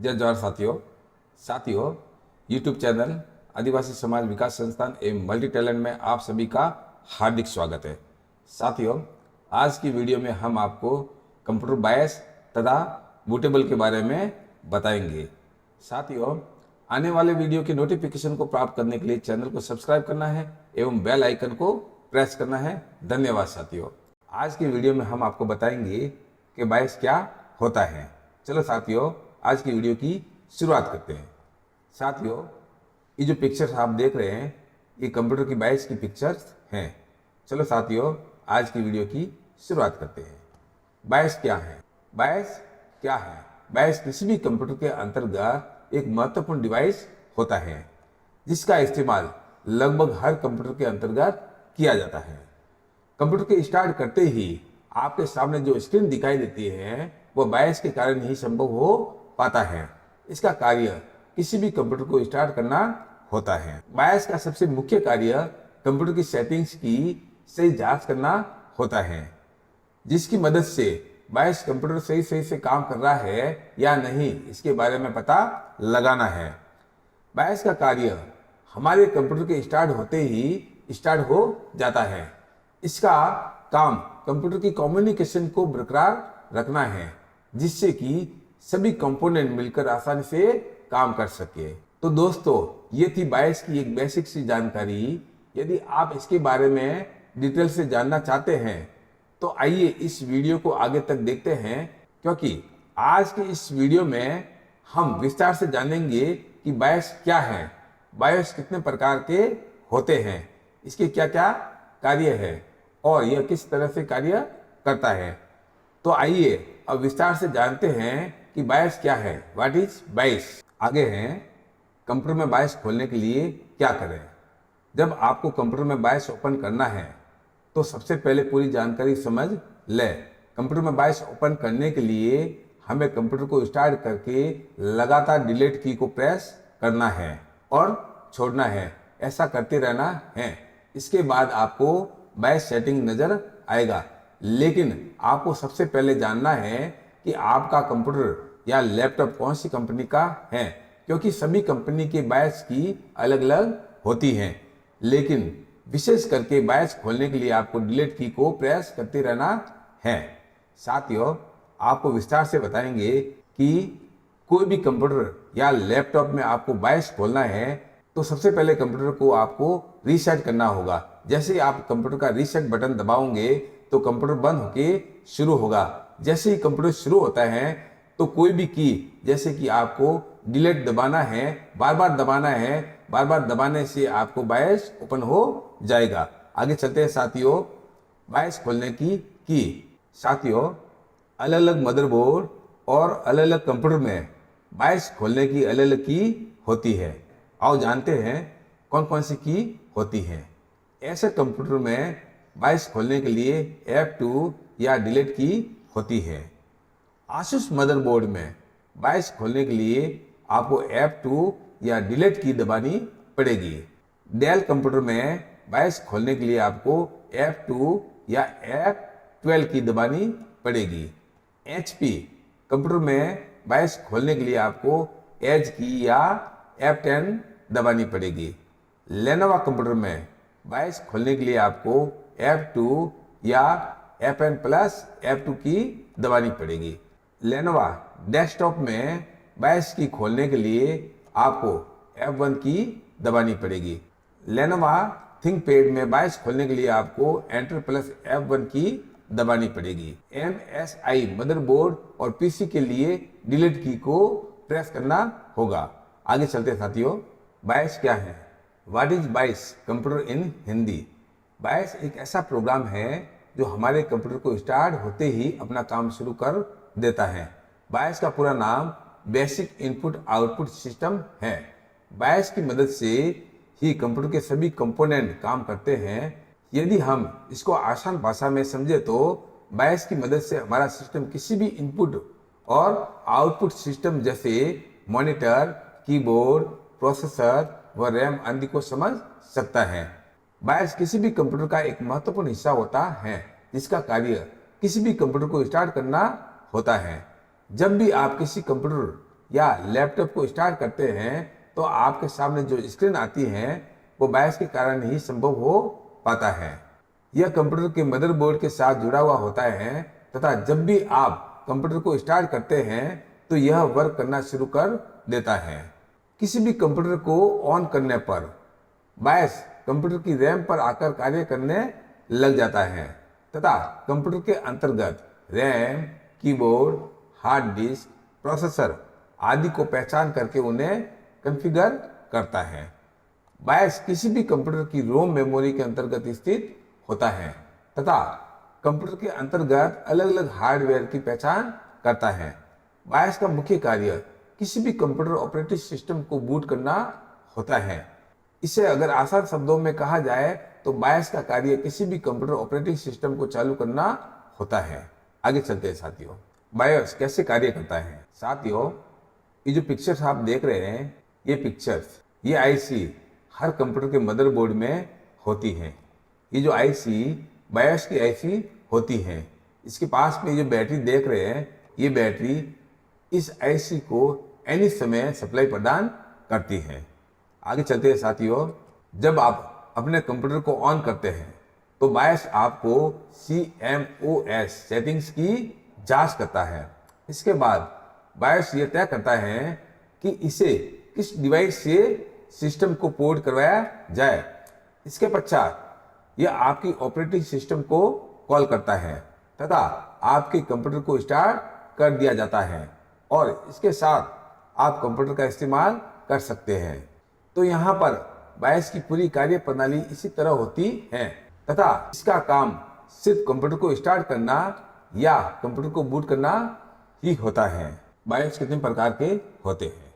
जय जवाहर साथियों YouTube channel आदिवासी समाज विकास संस्थान एवं मल्टी टैलेंट में आप सभी का हार्दिक स्वागत है। साथियों, आज की वीडियो में हम आपको कंप्यूटर बायस तथा बूटेबल के बारे में बताएंगे। साथियों, आने वाले वीडियो की नोटिफिकेशन को प्राप्त करने के लिए चैनल को सब्सक्राइब करना है एवं बेल आइकन को प्रेस करना है। धन्यवाद साथियों। आज की वीडियो में हम आपको बताएंगे कि बायस क्या होता है। चलो साथियों, आज की वीडियो की शुरुआत करते हैं। साथियों, ये जो पिक्चर्स आप देख रहे हैं ये कंप्यूटर की बायस की पिक्चर्स हैं। चलो साथियों, आज की वीडियो की शुरुआत करते हैं। बायस क्या है? बायस क्या है? बायस किसी भी कंप्यूटर के अंतर्गत एक महत्वपूर्ण डिवाइस होता है जिसका इस्तेमाल लगभग हर कंप्यूटर के अंतर्गत किया जाता है। कंप्यूटर के स्टार्ट करते ही आपके सामने जो स्क्रीन दिखाई देती है वो बायस के कारण ही संभव हो पाता है। इसका कार्य किसी भी कंप्यूटर को स्टार्ट करना होता है। बायस का सबसे मुख्य कार्य कंप्यूटर की सेटिंग्स की सही जांच करना होता है, जिसकी मदद से बायस कंप्यूटर सही से काम कर रहा है या नहीं इसके बारे में पता लगाना है। बायस का कार्य हमारे कंप्यूटर के स्टार्ट होते ही स्टार्ट हो जाता है। इसका काम कंप्यूटर की कम्युनिकेशन को बरकरार रखना है, जिससे कि सभी कंपोनेंट मिलकर आसानी से काम कर सके। तो दोस्तों, ये थी बायस की एक बेसिक सी जानकारी। यदि आप इसके बारे में डिटेल से जानना चाहते हैं तो आइए इस वीडियो को आगे तक देखते हैं, क्योंकि आज की इस वीडियो में हम विस्तार से जानेंगे कि बायस क्या है, बायस कितने प्रकार के होते हैं, इसके क्या क्या कार्य है और यह किस तरह से कार्य करता है। तो आइए अब विस्तार से जानते हैं कि बायस क्या है। व्हाट इज बायस? आगे हैं, कंप्यूटर में बायस खोलने के लिए क्या करें। जब आपको कंप्यूटर में बायस ओपन करना है तो सबसे पहले पूरी जानकारी समझ ले। कंप्यूटर में बायस ओपन करने के लिए हमें कंप्यूटर को स्टार्ट करके लगातार डिलीट की को प्रेस करना है और छोड़ना है। ऐसा करते रहना है। इसके बाद आपको बायस सेटिंग नजर आएगा, लेकिन आपको सबसे पहले जानना है कि आपका कंप्यूटर या लैपटॉप कौन सी कंपनी का है, क्योंकि सभी कंपनी के बायस की अलग अलग होती हैं। लेकिन विशेष करके बायस खोलने के लिए आपको डिलीट की को प्रेस करते रहना है। साथियों, आपको विस्तार से बताएंगे कि कोई भी कंप्यूटर या लैपटॉप में आपको बायस खोलना है तो सबसे पहले कंप्यूटर को आपको रीसेट करना होगा। जैसे ही आप कंप्यूटर का रीसेट बटन दबाओगे तो कंप्यूटर बंद होके शुरू होगा। जैसे ही कंप्यूटर शुरू होता है तो कोई भी की, जैसे कि आपको डिलीट दबाना है, बार बार दबाना है, बार बार दबाने से आपको बायस ओपन हो जाएगा। आगे चलते हैं साथियों, बायस खोलने की। साथियों, अलग अलग मदरबोर्ड और अलग अलग कंप्यूटर में बायस खोलने की अलग अलग की होती है। आओ जानते हैं कौन कौन सी की होती है। ऐसे कंप्यूटर में बायस खोलने के लिए F2 या डिलीट की होती है। आसूस मदरबोर्ड में बायस खोलने के लिए आपको F2 या डिलीट की दबानी पड़ेगी। डेल कंप्यूटर में बायस खोलने के लिए आपको F2 या F12 की दबानी पड़ेगी। HP कंप्यूटर में बायस खोलने के लिए आपको एज की या F10 दबानी पड़ेगी। लेनोवा कंप्यूटर में बायस खोलने के लिए आपको F2 या FN प्लस F2 की दबानी पड़ेगी। लेनोवा डेस्कटॉप में बायस की खोलने के लिए आपको F1 की दबानी पड़ेगी। लेनोवा थिंकपैड में बायस खोलने के लिए आपको एंटर प्लस F1 की दबानी पड़ेगी। MSI मदरबोर्ड और पीसी के लिए डिलीट की को प्रेस करना होगा। आगे चलते हैं साथियों, बायस क्या है? What is bias computer in Hindi? Bias एक ऐसा प्रोग्राम है जो हमारे कंप्यूटर को स्टार्ट होते ही अपना काम शुरू कर देता है। बायस का पूरा नाम बेसिक इनपुट आउटपुट सिस्टम है। बायस की मदद से ही कंप्यूटर के सभी कंपोनेंट काम करते हैं। यदि हम इसको आसान भाषा में समझे तो बायस की मदद से हमारा सिस्टम किसी भी इनपुट और आउटपुट सिस्टम जैसे मॉनिटर, कीबोर्ड, प्रोसेसर व रैम आदि को समझ सकता है। बायस किसी भी कंप्यूटर का एक महत्वपूर्ण हिस्सा होता है जिसका कार्य किसी भी कंप्यूटर को स्टार्ट करना होता है। जब भी आप किसी कंप्यूटर या लैपटॉप को स्टार्ट करते हैं तो आपके सामने जो स्क्रीन आती है वो बायस के कारण ही संभव हो पाता है। यह कंप्यूटर के मदरबोर्ड के साथ जुड़ा हुआ होता है तथा जब भी आप कंप्यूटर को स्टार्ट करते हैं तो यह वर्क करना शुरू कर देता है। किसी भी कंप्यूटर को ऑन करने पर बायस कंप्यूटर की रैम पर आकर कार्य करने लग जाता है तथा कंप्यूटर के अंतर्गत RAM, keyboard, hard disk, processor आदि को पहचान करके उन्हें कॉन्फ़िगर करता है। बायस किसी भी कंप्यूटर की रोम मेमोरी के अंतर्गत स्थित होता है तथा कंप्यूटर के अंतर्गत अलग अलग हार्डवेयर की पहचान करता है। बायस का मुख्य कार्य किसी भी कंप्यूटर ऑपरेटिंग सिस्टम को बूट करना होता है। इसे अगर आसान शब्दों में कहा जाए तो बायस का कार्य किसी भी कंप्यूटर ऑपरेटिंग सिस्टम को चालू करना होता है। आगे चलते हैं साथियों, बायस कैसे कार्य करता है। साथियों, ये जो पिक्चर्स आप देख रहे हैं, ये पिक्चर्स, ये आईसी हर कंप्यूटर के मदरबोर्ड में होती हैं। ये जो आईसी बायस की आईसी होती है। इसके पास में जो बैटरी देख रहे हैं, ये बैटरी इस आईसी को एनी समय सप्लाई प्रदान करती है। आगे चलते हैं साथियों, जब आप अपने कंप्यूटर को ऑन करते हैं तो बायस आपको CMOS सेटिंग्स की जांच करता है। इसके बाद बायस ये तय करता है कि इसे किस डिवाइस से सिस्टम को पोर्ट करवाया जाए। इसके पश्चात यह आपकी ऑपरेटिंग सिस्टम को कॉल करता है तथा आपके कंप्यूटर को स्टार्ट कर दिया जाता है और इसके साथ आप कंप्यूटर का इस्तेमाल कर सकते हैं। तो यहाँ पर बायस की पूरी कार्य प्रणाली इसी तरह होती है तथा इसका काम सिर्फ कंप्यूटर को स्टार्ट करना या कंप्यूटर को बूट करना ही होता है। बायस कितने प्रकार के होते हैं?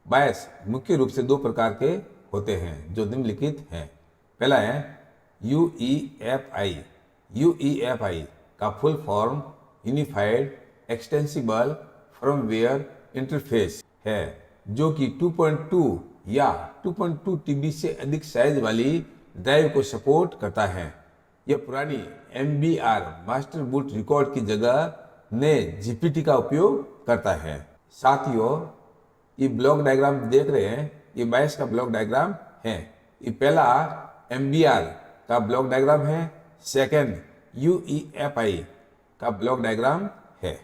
बायस मुख्य रूप से दो प्रकार के होते हैं जो निम्नलिखित हैं। पहला है UEFI। UEFI का full form unified extensible firmware interface है, जो कि 2.2 या 2.2 TB से अधिक साइज वाली ड्राइव को सपोर्ट करता है। यह पुरानी MBR मास्टर बूट रिकॉर्ड की जगह नए GPT का उपयोग करता है। साथियों, ये ब्लॉक डायग्राम देख रहे हैं, ये बायस का ब्लॉक डायग्राम है। ये पहला MBR का ब्लॉक डायग्राम है, सेकंड UEFI का ब्लॉक डायग्राम है।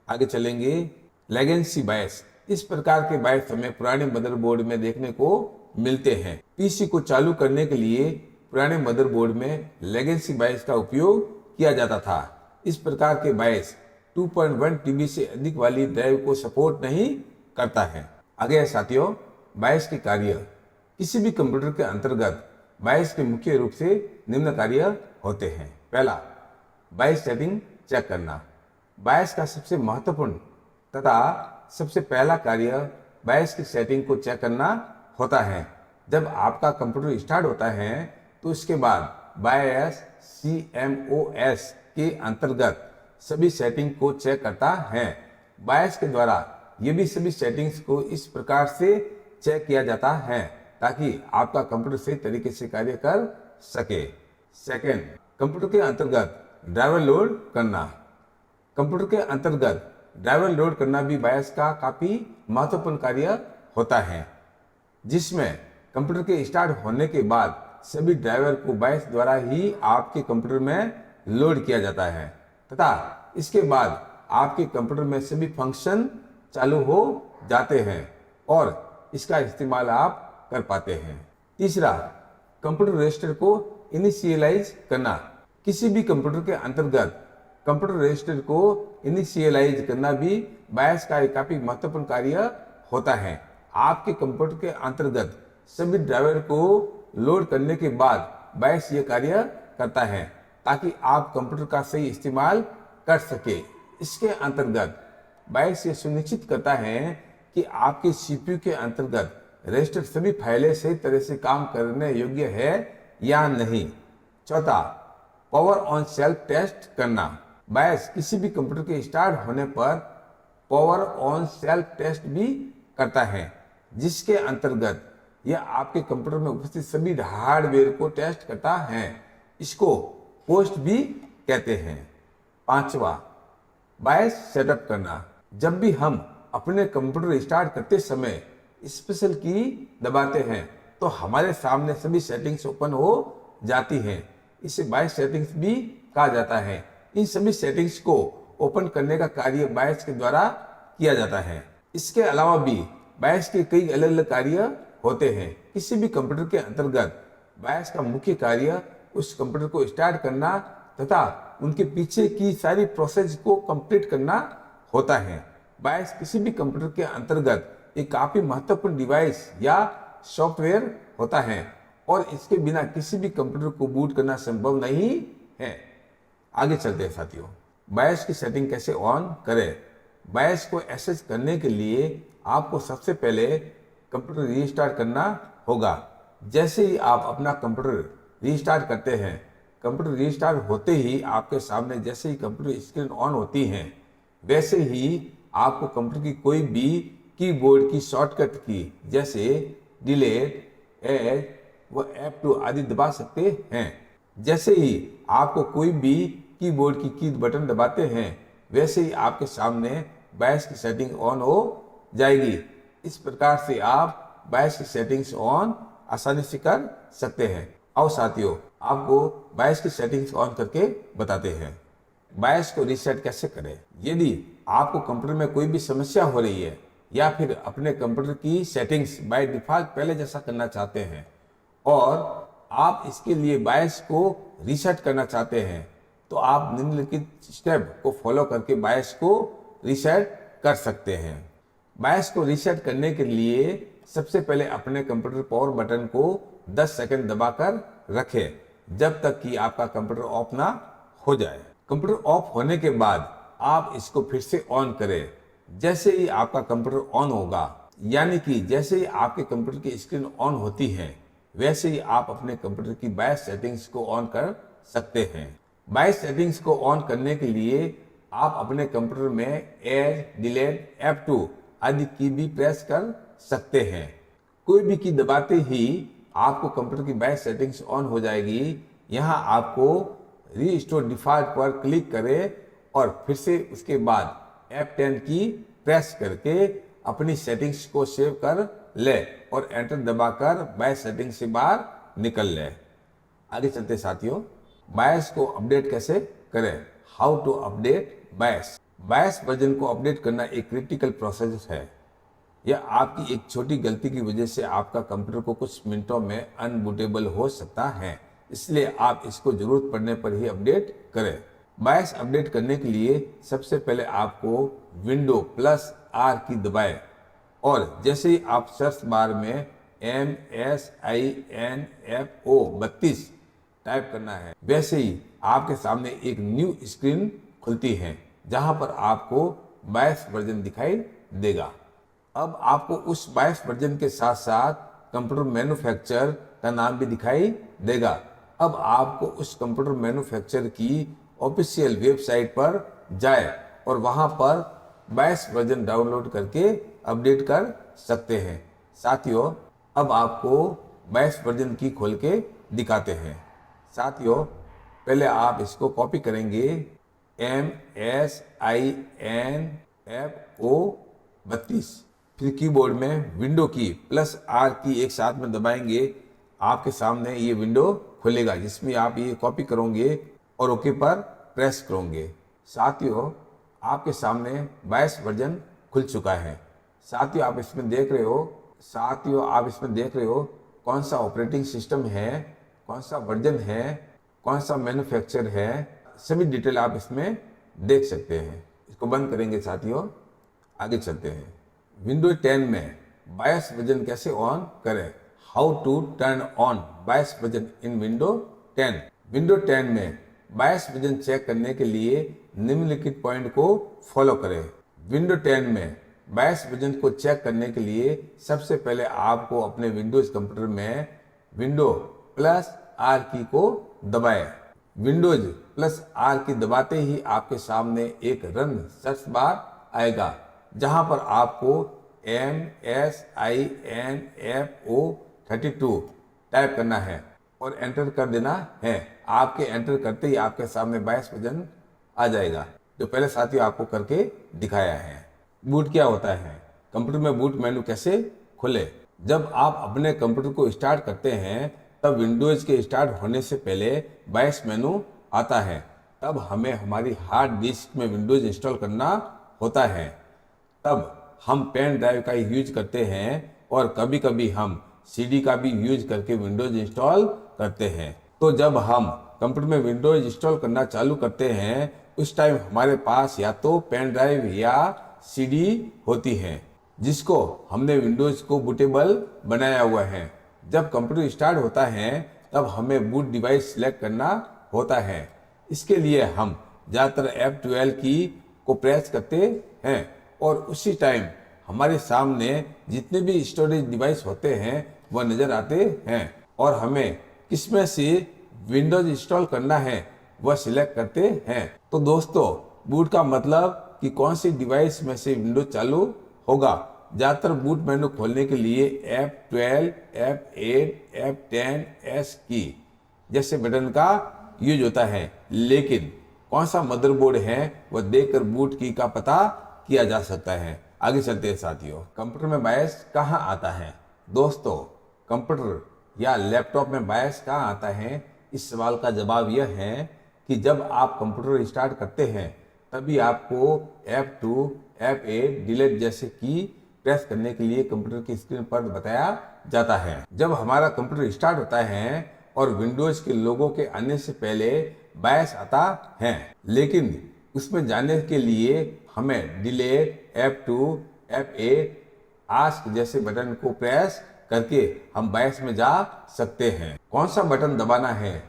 आगे चलेंगे, लेगेंसी बायस। इस प्रकार के बायस हमें पुराने मदरबोर्ड में देखने को मिलते हैं। पीसी को चालू करने के लिए पुराने मदरबोर्ड में लेगेंसी बायस का उपयोग किया जाता था। इस प्रकार के बायस 2.1 TB से अधिक वाली ड्राइव को सपोर्ट नहीं करता है। आगे है साथियों, बायस के कार्य। किसी भी कंप्यूटर के अंतर्गत बायस के मुख्य रूप से निम्न कार्य होते हैं। पहला, बायस सेटिंग चेक करना। बायस का सबसे महत्वपूर्ण तथा सबसे पहला कार्य बायस की सेटिंग को चेक करना होता है। जब आपका कंप्यूटर स्टार्ट होता है तो इसके बाद बायस CMOS के अंतर्गत सभी सेटिंग को चेक करता है। बायस के द्वारा ये भी सभी सेटिंग्स को इस प्रकार से चेक किया जाता है ताकि आपका कंप्यूटर सही तरीके से कार्य कर सके। सेकेंड, कंप्यूटर के अंतर्गत ड्राइवर लोड करना। कंप्यूटर के अंतर्गत ड्राइवर लोड करना भी बायस का काफी महत्वपूर्ण कार्य होता है, जिसमें कंप्यूटर के स्टार्ट होने के बाद सभी ड्राइवर को बायस द्वारा ही आपके कंप्यूटर में लोड किया जाता है तथा इसके बाद आपके कंप्यूटर में सभी फंक्शन चालू हो जाते हैं और इसका इस्तेमाल आप कर पाते हैं। तीसरा, कंप्यूटर रजिस्टर को इनिशियलाइज करना। किसी भी कंप्यूटर के अंतर्गत कंप्यूटर रजिस्टर को इनिशियलाइज करना भी बायस का एक काफी महत्वपूर्ण कार्य होता है। आपके कंप्यूटर के अंतर्गत सभी ड्राइवर को लोड करने के बाद बायस ये कार्य करता है ताकि आप कंप्यूटर का सही इस्तेमाल कर सके। इसके अंतर्गत बायस ये सुनिश्चित करता है कि आपके CPU के अंतर्गत रजिस्टर सभी फाइलें सही तरह से काम करने योग्य है या नहीं। चौथा, पावर ऑन सेल्फ टेस्ट करना। बायस किसी भी कंप्यूटर के स्टार्ट होने पर पावर ऑन सेल्फ टेस्ट भी करता है, जिसके अंतर्गत यह आपके कंप्यूटर में उपस्थित सभी हार्डवेयर को टेस्ट करता है। इसको होस्ट भी कहते हैं। पांचवा, बायस सेटअप करना। जब भी हम अपने कंप्यूटर स्टार्ट करते समय स्पेशल की दबाते हैं तो हमारे सामने सभी सेटिंग्स ओपन हो जाती हैं। इसे बायस सेटिंग्स भी कहा जाता है। इन सभी सेटिंग्स को ओपन करने का कार्य बायस के द्वारा किया जाता है। इसके अलावा भी बायस के कई अलग अलग कार्य होते हैं। किसी भी कंप्यूटर के अंतर्गत बायस का मुख्य कार्य उस कंप्यूटर को स्टार्ट करना तथा उनके पीछे की सारी प्रोसेस को कंप्लीट करना होता है। बायस किसी भी कंप्यूटर के अंतर्गत एक काफी महत्वपूर्ण डिवाइस या सॉफ्टवेयर होता है और इसके बिना किसी भी कंप्यूटर को बूट करना संभव नहीं है। आगे चलते हैं साथियों, बायस की सेटिंग कैसे ऑन करें। बायस को एक्सेस करने के लिए आपको सबसे पहले कंप्यूटर रीस्टार्ट करना होगा। जैसे ही आप अपना कंप्यूटर रीस्टार्ट करते हैं, कंप्यूटर रीस्टार्ट होते ही आपके सामने जैसे ही कंप्यूटर स्क्रीन ऑन होती है वैसे ही आपको कंप्यूटर की कोई भी कीबोर्ड की शॉर्टकट की जैसे डिलीट, एड व F2 आदि दबा सकते हैं। जैसे ही आपको कोई भी कीबोर्ड की बटन दबाते हैं वैसे ही आपके सामने बायस की सेटिंग ऑन हो जाएगी। इस प्रकार से आप बायस की सेटिंग्स ऑन आसानी से कर सकते हैं। आओ साथियों, आपको बायस की सेटिंग्स ऑन करके बताते हैं। बायस को रीसेट कैसे करें। यदि आपको कंप्यूटर में कोई भी समस्या हो रही है या फिर अपने कंप्यूटर की सेटिंग्स बाय डिफॉल्ट पहले जैसा करना चाहते हैं और आप इसके लिए बायस को रीसेट करना चाहते हैं तो आप निम्नलिखित स्टेप को फॉलो करके बायस को रीसेट कर सकते हैं। बायस को रीसेट करने के लिए सबसे पहले अपने कंप्यूटर पावर बटन को 10 सेकंड दबाकर रखें जब तक कि आपका कंप्यूटर ऑफ ना हो जाए। कंप्यूटर ऑफ होने के बाद आप इसको फिर से ऑन करें। जैसे ही आपका कंप्यूटर ऑन होगा, यानी कि जैसे ही आपके कंप्यूटर की स्क्रीन ऑन होती है वैसे ही आप अपने कंप्यूटर की बायस सेटिंग्स को ऑन कर सकते हैं। बायस सेटिंग्स को ऑन करने के लिए आप अपने कंप्यूटर में एड, डिलीट, F2 आदि की भी प्रेस कर सकते हैं। कोई भी की दबाते ही आपको कंप्यूटर की बायस सेटिंग्स ऑन हो जाएगी। यहाँ आपको रीस्टोर डिफॉल्ट पर क्लिक करें और फिर से उसके बाद F10 की प्रेस करके अपनी सेटिंग्स को सेव कर ले और एंटर दबाकर बायस सेटिंग से बाहर निकल ले। आगे चलते साथियों, बायस को अपडेट कैसे करें। How to update BIOS. BIOS version को अपडेट करना एक क्रिटिकल प्रोसेस है। यह आपकी एक छोटी गलती की वजह से आपका कंप्यूटर को कुछ मिनटों में अनबूटेबल हो सकता है, इसलिए आप इसको जरूरत पड़ने पर ही अपडेट करें। बायस अपडेट करने के लिए सबसे पहले आपको विंडो प्लस R की दबाएं और जैसे ही आप सर्च बार में MSINFO32 टाइप करना है वैसे ही आपके सामने एक न्यू स्क्रीन खुलती है जहां पर आपको बायस वर्जन दिखाई देगा। अब आपको उस बायस वर्जन के साथ साथ कंप्यूटर मैन्युफैक्चरर का नाम भी दिखाई देगा। अब आपको उस कंप्यूटर मैन्युफैक्चरर की ऑफिशियल वेबसाइट पर जाए और वहां पर बायस वर्जन डाउनलोड करके अपडेट कर सकते हैं। साथियों, अब आपको बायस वर्जन की खोल के दिखाते हैं। साथियों, पहले आप इसको कॉपी करेंगे MSINFO32, फिर कीबोर्ड में विंडो की प्लस R की एक साथ में दबाएंगे। आपके सामने ये विंडो खुलेगा जिसमें आप ये कॉपी करोगे और ओके पर प्रेस करोगे। साथियों, आपके सामने बायस वर्जन खुल चुका है। साथियों, आप इसमें देख रहे हो कौन सा ऑपरेटिंग सिस्टम है, कौन सा वर्जन है, कौन सा मैन्युफैक्चर है, सभी डिटेल आप इसमें देख सकते हैं। इसको बंद करेंगे साथियों, आगे चलते हैं। विंडो 10 में बायस वर्जन कैसे ऑन करें। How to turn on BIOS version in window 10। Window 10 में बायस वर्जन चेक करने के लिए निम्नलिखित पॉइंट को फॉलो करें। विंडो 10 में बायस वर्जन को चेक करने के लिए सबसे पहले आपको अपने विंडोज कंप्यूटर में विंडो प्लस R की को दबाएं। विंडोज प्लस R की दबाते ही आपके सामने एक रन सर्च बार आएगा जहां पर आपको MSINFO32 टाइप करना है और एंटर कर देना है। आपके एंटर करते ही आपके सामने बायस वर्जन आ जाएगा जो पहले साथियों आपको करके दिखाया है। बूट क्या होता है, कंप्यूटर में बूट मेनू कैसे खुले। जब आप अपने कंप्यूटर को स्टार्ट करते हैं तब विंडोज के स्टार्ट होने से पहले बायस मेनू आता है। तब हमें हमारी हार्ड डिस्क में विंडोज इंस्टॉल करना होता है। तब हम पेन ड्राइव का यूज करते हैं और कभी कभी हम सीडी का भी यूज करके विंडोज इंस्टॉल करते हैं। तो जब हम कंप्यूटर में विंडोज इंस्टॉल करना चालू करते हैं उस टाइम हमारे पास या तो पेन ड्राइव या सीडी होती है जिसको हमने विंडोज को बूटेबल बनाया हुआ है। जब कंप्यूटर स्टार्ट होता है तब हमें बूट डिवाइस सिलेक्ट करना होता है। इसके लिए हम ज़्यादातर F12 की को प्रेस करते हैं और उसी टाइम हमारे सामने जितने भी स्टोरेज डिवाइस होते हैं वह नज़र आते हैं और हमें किसमें से विंडोज इंस्टॉल करना है वह सिलेक्ट करते हैं। तो दोस्तों, बूट का मतलब कि कौन सी डिवाइस में से विंडोज चालू होगा। ज़्यादातर बूट मेनू खोलने के लिए F12, F8, F10, S की जैसे बटन का यूज होता है, लेकिन कौन सा मदरबोर्ड है वह देखकर बूट की का पता किया जा सकता है। आगे चलते हैं साथियों, कंप्यूटर में बायस कहाँ आता है। दोस्तों, कंप्यूटर या लैपटॉप में बायस कहाँ आता है, इस सवाल का जवाब यह है कि जब आप कंप्यूटर स्टार्ट करते हैं तभी आपको F2, F8, डिलीट जैसे की प्रेस करने के लिए कंप्यूटर की स्क्रीन पर बताया जाता है। जब हमारा कंप्यूटर स्टार्ट होता है और विंडोज के लोगों के आने से पहले बायस आता है, लेकिन उसमें जाने के लिए हमें डिलीट, F2, F8, आस्क जैसे बटन को प्रेस करके हम बायस में जा सकते हैं। कौन सा बटन दबाना है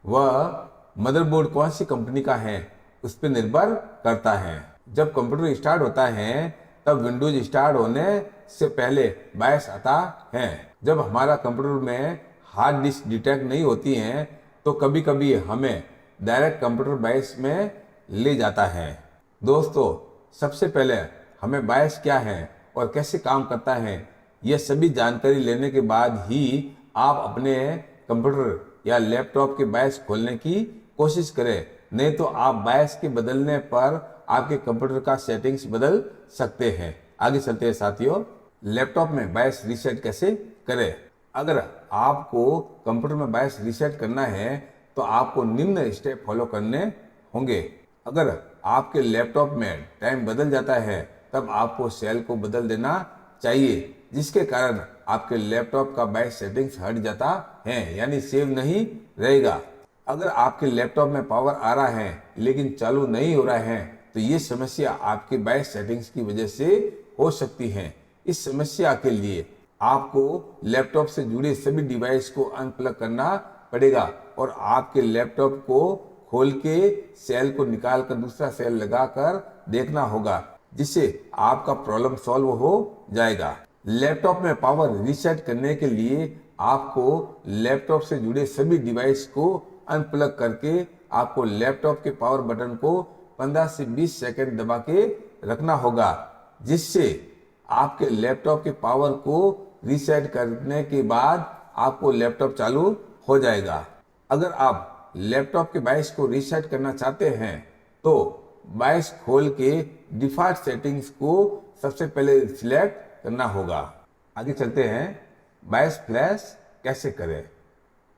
वह मदरबोर्ड कौन सी कंपनी का है उस पर निर्भर करता है। जब कंप्यूटर स्टार्ट होता है तब विंडोज स्टार्ट होने से पहले बायस आता है। जब हमारा कंप्यूटर में हार्ड डिस्क डिटेक्ट नहीं होती है तो कभी कभी हमें डायरेक्ट कंप्यूटर बायस में ले जाता है। दोस्तों, सबसे पहले हमें बायस क्या है और कैसे काम करता है यह सभी जानकारी लेने के बाद ही आप अपने कंप्यूटर या लैपटॉप के बायस खोलने की कोशिश करें, नहीं तो आप बायस के बदलने पर आपके कंप्यूटर का सेटिंग्स बदल सकते हैं। आगे चलते हैं साथियों, लैपटॉप में बायस रीसेट कैसे करें। अगर आपको कंप्यूटर में बायस रीसेट करना है तो आपको निम्न स्टेप फॉलो करने होंगे। अगर आपके लैपटॉप में टाइम बदल जाता है तब आपको सेल को बदल देना चाहिए, जिसके कारण आपके लैपटॉप का बायस सेटिंग्स हट जाता है, यानी सेव नहीं रहेगा। अगर आपके लैपटॉप में पावर आ रहा है लेकिन चालू नहीं हो रहा है तो ये समस्या आपके बायस सेटिंग्स की वजह से हो सकती है। इस समस्या के लिए आपको लैपटॉप से जुड़े सभी डिवाइस को अनप्लग करना पड़ेगा और आपके लैपटॉप को खोल के सेल को निकाल कर दूसरा सेल लगाकर देखना होगा, जिससे आपका प्रॉब्लम सॉल्व हो जाएगा। लैपटॉप में पावर रीसेट करने के लिए आपको लैपटॉप से जुड़े सभी डिवाइस को अनप्लग करके आपको लैपटॉप के पावर बटन को 15 से 20 सेकंड दबा के रखना होगा, जिससे आपके लैपटॉप के पावर को रीसेट करने के बाद आपको लैपटॉप चालू हो जाएगा। अगर आप लैपटॉप के बायस को रीसेट करना चाहते हैं तो बायस खोल के डिफॉल्ट सेटिंग्स को सबसे पहले सिलेक्ट करना होगा। आगे चलते हैं, बायस फ्लैश कैसे करें।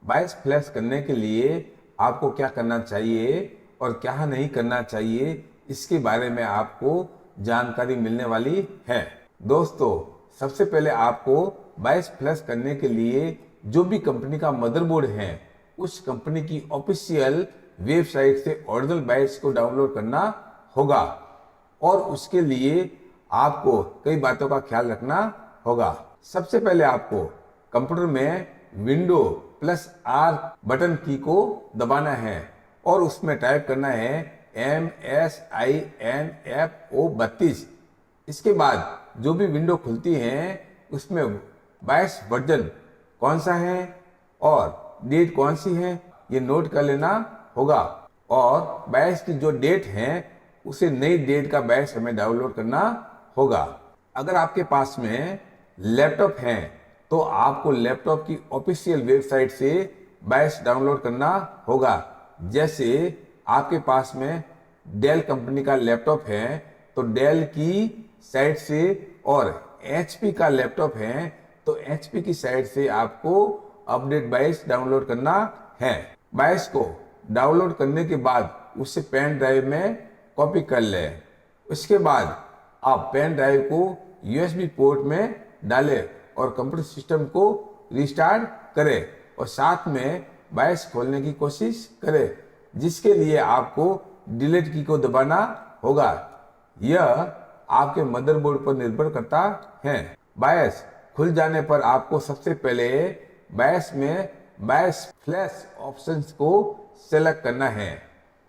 बायस फ्लैश करने के लिए आपको क्या करना चाहिए और क्या नहीं करना चाहिए इसके बारे में आपको जानकारी मिलने वाली है। दोस्तों, सबसे पहले आपको बायस फ्लैश करने के लिए जो भी कंपनी का मदरबोर्ड है उस कंपनी की ऑफिशियल वेबसाइट से ओरिजिनल बायस को डाउनलोड करना होगा और उसके लिए आपको कई बातों का ख्याल रखना होगा। सबसे पहले आपको कंप्यूटर में विंडो +R बटन की को दबाना है और उसमें टाइप करना है MSINFO32। इसके बाद जो भी विंडो खुलती है उसमें बायस वर्जन कौन सा है और डेट कौन सी है ये नोट कर लेना होगा और बायस की जो डेट है उसे नई डेट का बायस हमें डाउनलोड करना होगा। अगर आपके पास में लैपटॉप है तो आपको लैपटॉप की ऑफिशियल वेबसाइट से बायस डाउनलोड करना होगा। जैसे आपके पास में डेल कंपनी का लैपटॉप है तो डेल की साइट से और HP का लैपटॉप है तो HP की साइट से आपको अपडेट बायस डाउनलोड करना है। बायस को डाउनलोड करने के बाद उसे पेन ड्राइव में कॉपी कर लें। उसके बाद आप पेन ड्राइव को USB पोर्ट में डालें और कंप्यूटर सिस्टम को रिस्टार्ट करें और साथ में बायस खोलने की कोशिश करें, जिसके लिए आपको डिलीट की को दबाना होगा। यह आपके मदरबोर्ड पर निर्भर करता है। बायस खुल जाने पर आपको सबसे पहले बायस में बायस फ्लैश ऑप्शंस को सेलेक्ट करना है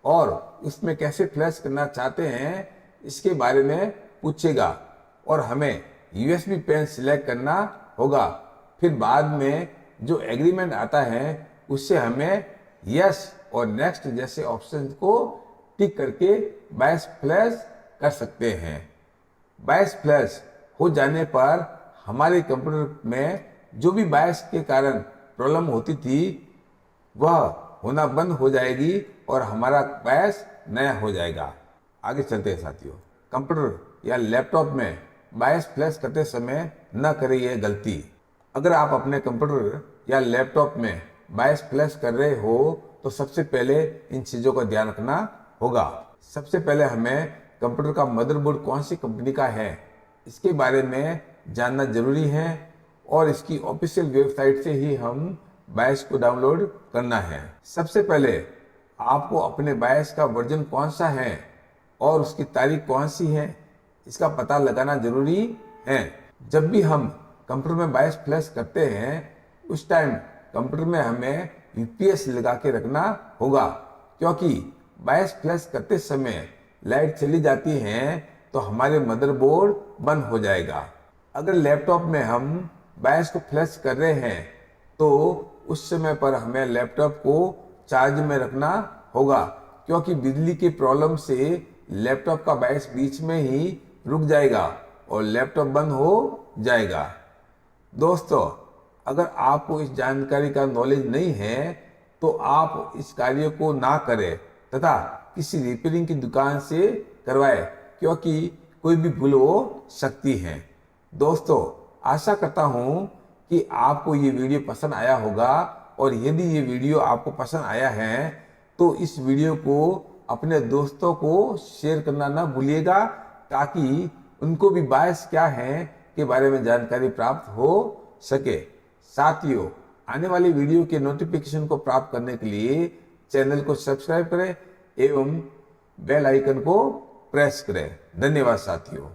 और उसमें कैसे फ्लैश करना चाहते हैं इसके बारे में पूछेगा और हमें USB पेन सिलेक्ट करना होगा। फिर बाद में जो एग्रीमेंट आता है उससे हमें यस और नेक्स्ट जैसे ऑप्शन को टिक करके बायस फ्लैश कर सकते हैं। बायस फ्लैश हो जाने पर हमारे कंप्यूटर में जो भी बायस के कारण प्रॉब्लम होती थी वह होना बंद हो जाएगी और हमारा बायस नया हो जाएगा। आगे चलते हैं साथियों। कंप्यूटर या लैपटॉप में बायस फ्लैश करते समय न करें यह गलती। अगर आप अपने कंप्यूटर या लैपटॉप में बायस फ्लैश कर रहे हो तो सबसे पहले इन चीज़ों का ध्यान रखना होगा। सबसे पहले हमें कंप्यूटर का मदरबोर्ड कौन सी कंपनी का है इसके बारे में जानना जरूरी है और इसकी ऑफिशियल वेबसाइट से ही हम बायस को डाउनलोड करना है। सबसे पहले आपको अपने बायस का वर्जन कौन सा है और उसकी तारीख कौन सी है इसका पता लगाना जरूरी है। जब भी हम कंप्यूटर में बायस फ्लैश करते हैं उस टाइम कंप्यूटर में हमें UPS लगा के रखना होगा, क्योंकि बायस फ्लैश करते समय लाइट चली जाती है तो हमारे मदरबोर्ड बंद हो जाएगा। अगर लैपटॉप में हम बायस को फ्लैश कर रहे हैं तो उस समय पर हमें लैपटॉप को चार्ज में रखना होगा, क्योंकि बिजली की प्रॉब्लम से लैपटॉप का बायस बीच में ही रुक जाएगा और लैपटॉप बंद हो जाएगा। दोस्तों, अगर आपको इस जानकारी का नॉलेज नहीं है तो आप इस कार्य को ना करें तथा किसी रिपेयरिंग की दुकान से करवाएं, क्योंकि कोई भी भूल हो सकती है। दोस्तों, आशा करता हूं कि आपको ये वीडियो पसंद आया होगा और यदि ये वीडियो आपको पसंद आया है तो इस वीडियो को अपने दोस्तों को शेयर करना ना भूलिएगा, ताकि उनको भी बायस क्या है के बारे में जानकारी प्राप्त हो सके। साथियों, आने वाली वीडियो के नोटिफिकेशन को प्राप्त करने के लिए चैनल को सब्सक्राइब करें एवं बेल आइकन को प्रेस करें। धन्यवाद साथियों।